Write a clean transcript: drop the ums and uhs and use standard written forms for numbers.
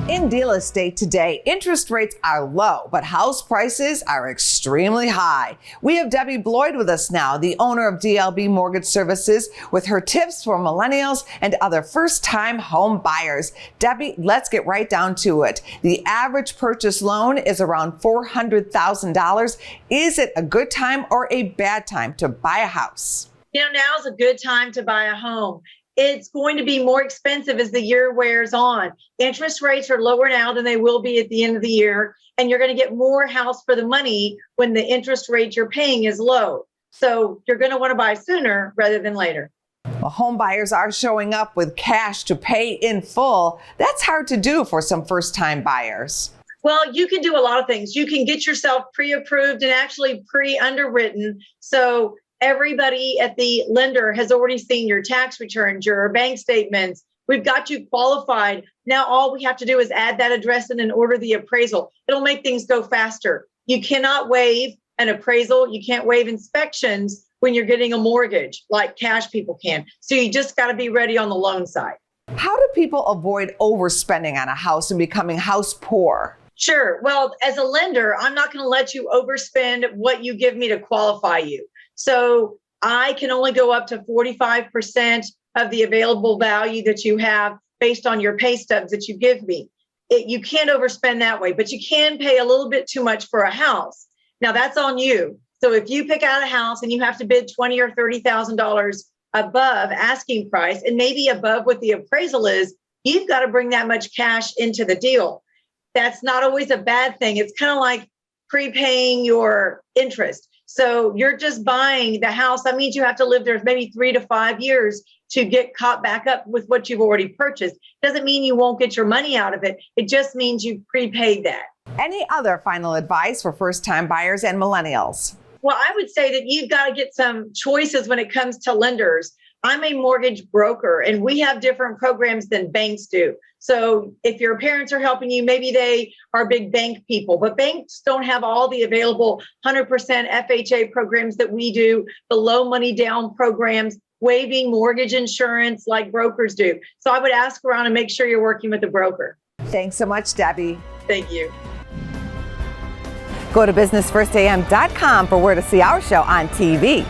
In real estate today, interest rates are low, but house prices are extremely high. We have Debbie Bloyd with us now, the owner of DLB Mortgage Services, with her tips for millennials and other first-time home buyers. Debbie, let's get right down to it. The average purchase loan is around $400,000. Is it a good time or a bad time to buy a house? Now's a good time to buy a home. It's going to be more expensive as the year wears on. Interest rates are lower now than they will be at the end of the year, and you're going to get more house for the money when the interest rate you're paying is low. So you're going to want to buy sooner rather than later. Well, home buyers are showing up with cash to pay in full. That's hard to do for some first-time buyers. Well, you can do a lot of things. You can get yourself pre-approved and actually pre-underwritten. So everybody at the lender has already seen your tax returns, your bank statements. We've got you qualified. Now all we have to do is add that address in and order the appraisal. It'll make things go faster. You cannot waive an appraisal. You can't waive inspections when you're getting a mortgage like cash people can. So you just got to be ready on the loan side. How do people avoid overspending on a house and becoming house poor? Sure. Well, as a lender, I'm not going to let you overspend what you give me to qualify you. So I can only go up to 45% of the available value that you have based on your pay stubs that you give me. You can't overspend that way, but you can pay a little bit too much for a house. Now that's on you. So if you pick out a house and you have to bid $20,000 or $30,000 above asking price and maybe above what the appraisal is, you've got to bring that much cash into the deal. That's not always a bad thing. It's kind of like prepaying your interest. So you're just buying the house. That means you have to live there maybe 3 to 5 years to get caught back up with what you've already purchased. Doesn't mean you won't get your money out of it. It just means you've prepaid that. Any other final advice for first-time buyers and millennials? Well, I would say that you've got to get some choices when it comes to lenders. I'm a mortgage broker, and we have different programs than banks do. So if your parents are helping you, maybe they are big bank people, but banks don't have all the available 100% FHA programs that we do, the low money down programs, waiving mortgage insurance like brokers do. So I would ask around and make sure you're working with a broker. Thanks so much, Debbie. Thank you. Go to businessfirstam.com for where to see our show on TV.